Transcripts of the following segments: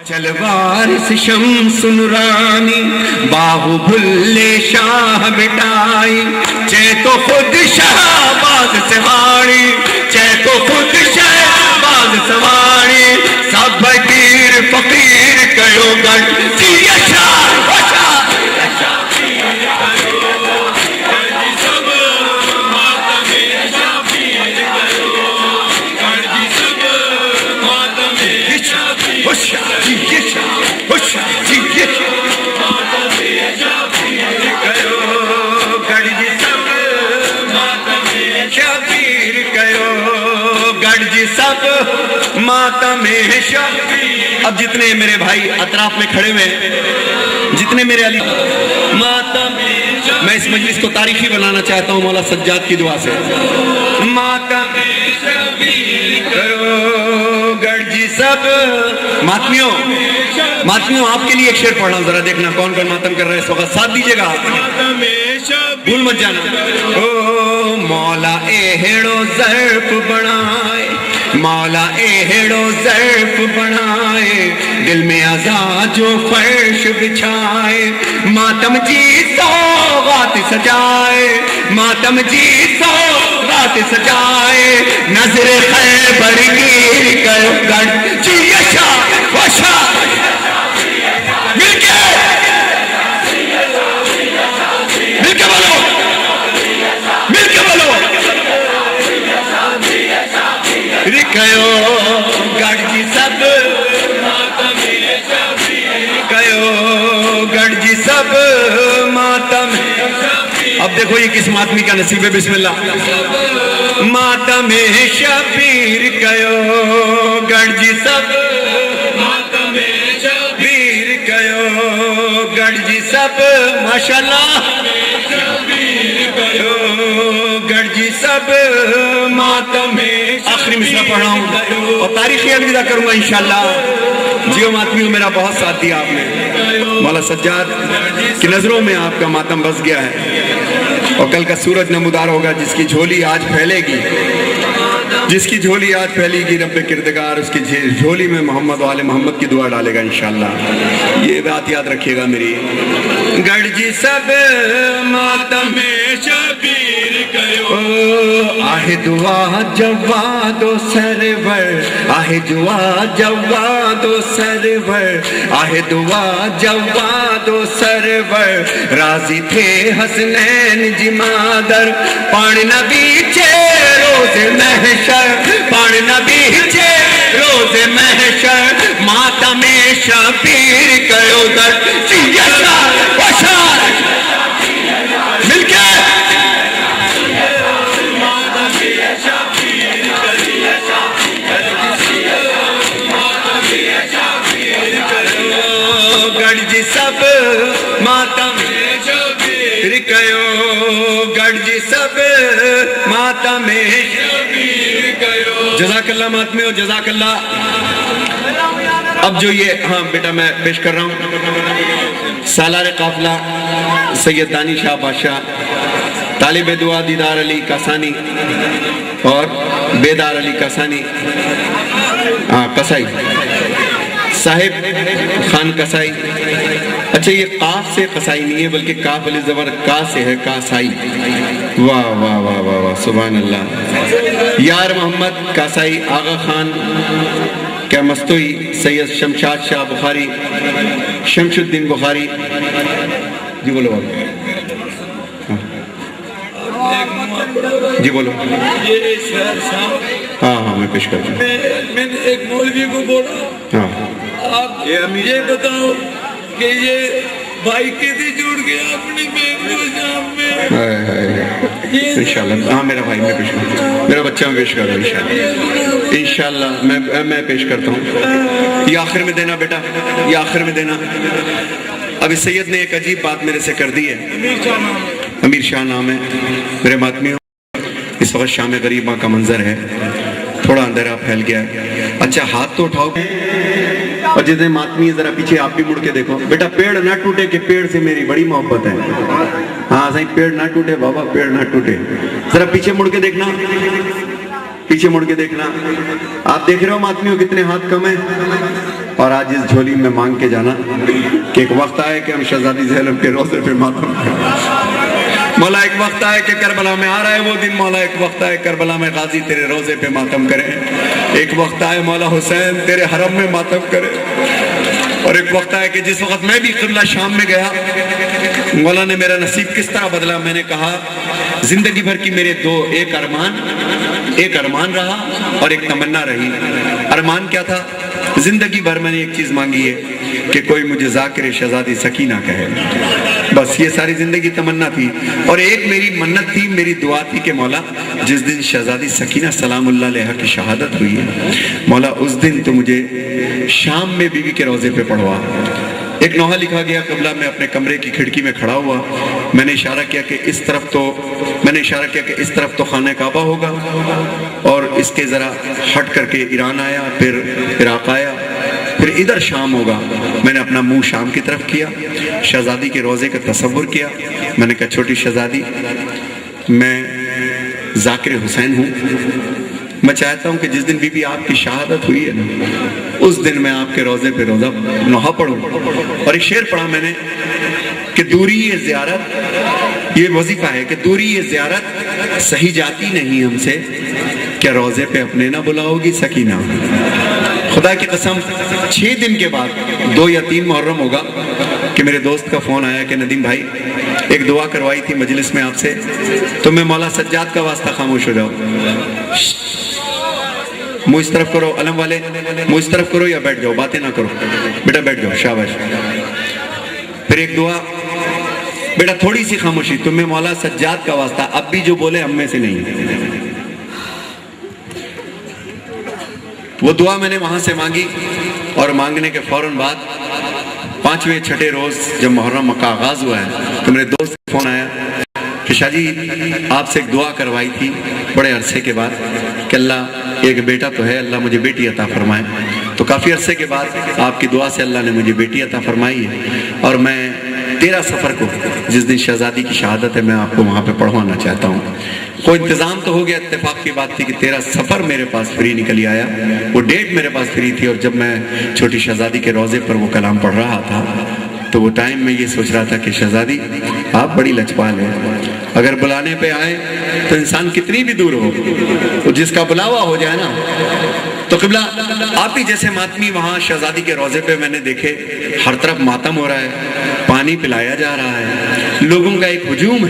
چلوارس شمس نورانی باہو بھلے شاہ مٹائی چے تو خود شہباز سواری چے تو خود شہباز سواری سب پیر فقیر کہو گڑ جی شاہ ماتم شبیر. اب جتنے میرے بھائی اطراف میں کھڑے ہوئے جتنے میرے علی ماتم میں اس مجلس کو تاریخی بنانا چاہتا ہوں مولا سجاد کی دعا سے. ماتم شبیر کرو گڑ جی سب ماتمیوں آپ کے لیے ایک شعر پڑھ رہا ہوں ذرا دیکھنا کون کون ماتم کر رہے ہیں اس وقت ساتھ دیجئے گا بھول مت جانا. او مولا ایہڑو ظرف بنائے مولا ایہڑو ظرف بنائے دل میں عزا جو فرش بچھائے ماتم جی سوغات سجائے ماتم جی سوغات سجائے نظر خیبر گیر کر گڑ جی یشا وشا مل کے بولو کہو گڑ جی سب کہو گڑ جی سب ماتم. اب دیکھو یہ کس ماتمی کا نصیب ہے بسم اللہ. ماتم شبیر کہو گڑ جی سب ماتم شبیر کہو گڑ جی سب ماشاءاللہ گڑ جی سب ماتم. آخری مصرع پڑھ رہا ہوں اور تاریخی الوداع کروں گا انشاءاللہ. جیو ماتمیوں میرا بہت ساتھ دیا آپ نے مولا سجاد کی نظروں میں آپ کا ماتم بس گیا ہے اور کل کا سورج نمودار ہوگا جس کی جھولی آج پھیلے گی جس کی جھولی آج پھیلے گی رب کردگار اس کی جھولی میں محمد و آل محمد کی دعا ڈالے گا انشاءاللہ. یہ بات یاد رکھیے گا میری. گڑ جی سب ماتم شبیر کہو آہ دعا جواد و سرور آہ دعا جواد و سرور آہ دعا جواد و سرور راضی تھے حسنین جی مادر پان نبی چے روز محشر پان نبی چے روز محشر ماتم شبیر کہو گڑ جی یشا وشا مل کے گڑ جی سب ماتم شبیر کہو گڑ جی سب ماتم شبیر کہو. جزاک اللہ ماتمیوں جزاک اللہ. اب جو یہ ہاں بیٹا میں پیش کر رہا ہوں سالار قافلہ سید دانی شاہ بادشاہ طالب دعا دیدار علی کاسانی اور بیدار علی کاسانی قصائی صاحب خان قصائی. اچھا یہ قاف سے قصائی نہیں ہے بلکہ کاف علی زبر کا سے ہے قاسائی. واہ واہ واہ واہ واہ سبحان اللہ. یار محمد قاسائی آغا خان کیا مستوئی سید شمشاد شاہ بخاری شمش الدین بخاری. جی بولو جی بولو. ہاں ہاں میں پیش کرتا ہوں. میں نے ایک مولوی کو بولا آپ یہ بتاؤ کہ یہ بھائی کیسے جڑ گیا اپنی بہن کو شام میں. انشاءاللہ ہاں میرا بھائی میں پیش کرتا ہوں میرا بچہ میں پیش کر رہا ہوں انشاءاللہ میں پیش کرتا ہوں. یہ آخر میں دینا بیٹا یہ آخر میں دینا. اب اس سید نے ایک عجیب بات میرے سے کر دی ہے. امیر شاہ نام ہے میرے ماتمیوں. اس وقت شام غریباں کا منظر ہے تھوڑا اندھیرا پھیل گیا ہے. اچھا ہاتھ تو اٹھاؤ اور جتنے ماتمی ذرا پیچھے آپ بھی مڑ کے دیکھو. بیٹا پیڑ نہ ٹوٹے کہ پیڑ سے میری بڑی محبت ہے. ہاں صحیح پیڑ نہ ٹوٹے بابا پیڑ نہ ٹوٹے. ذرا پیچھے مڑ کے دیکھنا پیچھے مڑ کے دیکھنا. آپ دیکھ رہے ہو ماتمیوں کتنے ہاتھ کم ہیں. اور آج اس جھولی میں مانگ کے جانا کہ ایک وقت آئے کہ ہم شہزادی زینب کے روضے پہ ماتم کریں۔ مولا ایک وقت آئے کہ کربلا میں آ رہا ہے وہ دن، مولا ایک وقت آئے کربلا میں غازی تیرے روضے پہ ماتم کریں، ایک وقت آئے مولا حسین تیرے حرم میں ماتم کرے، اور ایک وقت آئے کہ جس وقت میں بھی قبلہ شام میں گیا مولا نے میرا نصیب کس طرح بدلا۔ میں نے کہا زندگی بھر کی میرے ایک ارمان رہا اور ایک تمنا رہی۔ ارمان کیا تھا؟ زندگی بھر میں نے ایک چیز مانگی ہے کہ کوئی مجھے ذاکر شہزادی سکینہ کہے، بس یہ ساری زندگی تمنا تھی۔ اور ایک میری منت تھی، میری دعا تھی کہ مولا جس دن شہزادی سکینہ سلام اللہ علیہا کی شہادت ہوئی ہے مولا اس دن تو مجھے شام میں بیوی کے روضے پہ پڑھوا۔ ایک نوحہ لکھا گیا قبلہ میں اپنے کمرے کی کھڑکی میں کھڑا ہوا، میں نے اشارہ کیا کہ اس طرف تو خانہ کعبہ ہوگا، اور اس کے ذرا ہٹ کر کے ایران آیا، پھر عراق آیا، پھر ادھر شام ہوگا۔ میں نے اپنا منہ شام کی طرف کیا، شہزادی کے روضے کا تصور کیا۔ میں نے کہا چھوٹی شہزادی میں ذاکر حسین ہوں، میں چاہتا ہوں کہ جس دن بی بی آپ کی شہادت ہوئی ہے نا اس دن میں آپ کے روضے پہ روضہ نوحہ پڑھوں۔ اور ایک شعر پڑھا میں نے کہ دوری یہ زیارت، یہ وظیفہ ہے کہ دوری یہ زیارت صحیح جاتی نہیں ہم سے، کیا روضے پہ اپنے نہ بلاؤ گی سکینہ۔ خدا کی قسم 6 دن کے بعد 2 یا 3 محرم ہوگا کہ میرے دوست کا فون آیا کہ ندیم بھائی ایک دعا کروائی تھی مجلس میں آپ سے، تو میں مولا سجاد کا واسطہ خاموش ہو جاؤ، منہ اس طرف کرو، علم والے منہ اس طرف کرو یا بیٹھ جاؤ، باتیں نہ کرو، بیٹا بیٹھ جاؤ، شاباش۔ پھر ایک دعا، بیٹا تھوڑی سی خاموشی، تمہیں مولا سجاد کا واسطہ اب بھی جو بولے ہم میں سے نہیں۔ وہ دعا میں نے وہاں سے مانگی، اور مانگنے کے فوراً بعد 5ویں 6 روز جب محرم کا آغاز ہوا ہے تو میرے دوست کا فون آیا کہ شاہ جی آپ سے ایک دعا کروائی تھی بڑے عرصے کے بعد کہ اللہ ایک بیٹا تو ہے، اللہ مجھے بیٹی عطا فرمائے۔ تو کافی عرصے کے بعد آپ کی دعا سے اللہ نے مجھے بیٹی عطا فرمائی ہے، اور میں 13 سفر کو جس دن شہزادی کی شہادت ہے میں آپ کو وہاں پہ پڑھوانا چاہتا ہوں۔ کوئی انتظام تو ہو گیا، اتفاق کی بات تھی کہ 13 سفر میرے پاس فری نکلی آیا، وہ ڈیٹ میرے پاس فری تھی، اور جب میں چھوٹی شہزادی کے روضے پر وہ کلام پڑھ رہا تھا تو وہ ٹائم میں یہ سوچ رہا تھا کہ شہزادی آپ بڑی لچپال ہیں، اگر بلانے پہ آئے تو انسان کتنی بھی دور ہو تو جس کا بلاوا ہو جائے نا تو قبلہ آپ ہی جیسے ماتمی وہاں شہزادی کے روضے پہ میں نے دیکھے، ہر طرف ماتم ہو رہا ہے، پانی پلایا جا رہا ہے، لوگوں کا ایک ہجوم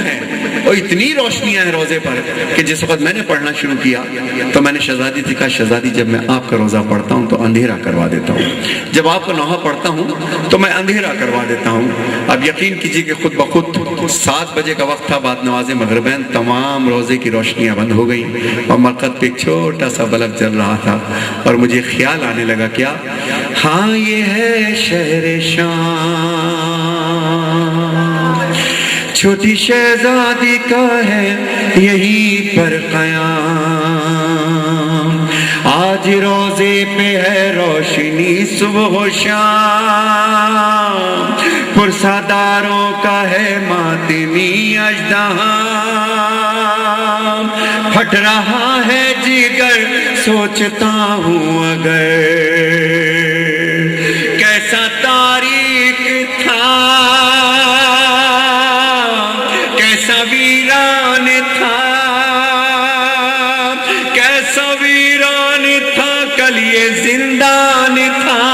ہے اور اتنی روشنیاں ہیں روضے پر کہ جس وقت میں نے پڑھنا شروع کیا تو میں نے شہزادی سے کہا شہزادی جب میں آپ کا روضہ پڑھتا ہوں تو اندھیرا کروا دیتا ہوں، جب آپ کا نوحہ پڑھتا ہوں تو میں اندھیرا کروا دیتا ہوں۔ اب یقین کیجیے کہ خود بخود 7 بجے کا وقت تھا، بعد نماز مغربین، تمام روضے کی روشنیاں بند ہو گئیں اور مرقد پہ ایک چھوٹا سا بلب جل رہا تھا، اور مجھے خیال آنے لگا کیا، ہاں یہ ہے شہر شام، چھوٹی شہزادی کا ہے یہیں پر قیام، آج روضے پہ ہے روشنی صبح و شام، پرساداروں کا ہے ماتمی اژدہام، پھٹ رہا ہے جگر سوچتا ہوں اگر کیسا تاریخ تھا، کیسا ویران تھا، کیسا ویران تھا، کل یہ زندان تھا،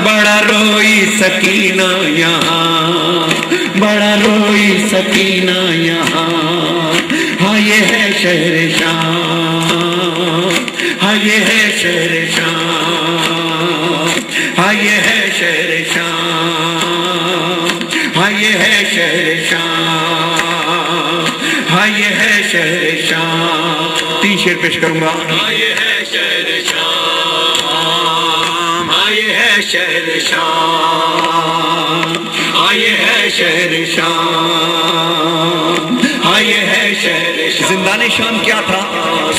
بڑا روئی سکینہ یہاں، بڑا روئی سکینہ یہاں، ہاں یہ ہے شہر شام، ہاں یہ ہے شہر شام، ہاں یہ ہے شہر شام، ہاں یہ ہے شہر شام، ہاں یہ ہے شہر شام۔ 3 شعر پیش کروں گا۔ ہاں یہ ہے شہر شام، ہاں یہ ہے شہر شام، ہاں یہ ہے شہر شام، ہاں یہ ہے شہر شام۔ زندان شام کیا تھا؟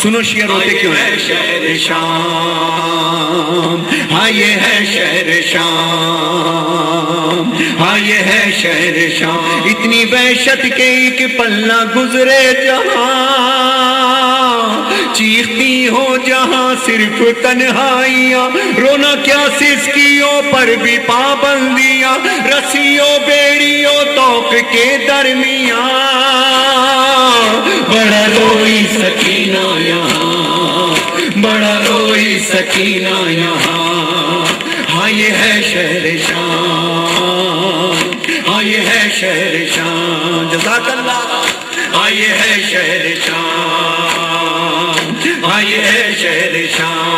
سنو شیعہ روتے کیوں ہیں؟ شہر شام، ہاں یہ ہے شہر شام، ہاں یہ ہے شہر شام، اتنی وحشت کے ایک پل نہ گزرے جہاں، چیختی ہو جہاں صرف تنہائیاں، رونا کیا سسکیوں پر بھی پابندیاں، رسیوں بیڑیوں توق کے درمیان، بڑا روئی سکینہ یہاں، بڑا روئی سکینہ یہاں، ہاں یہ ہے شہر شام، ہاں یہ ہے شہر شام، جزاک اللہ، ہاں یہ ہے شہر شام، ہاں یہ ہے شہر شام۔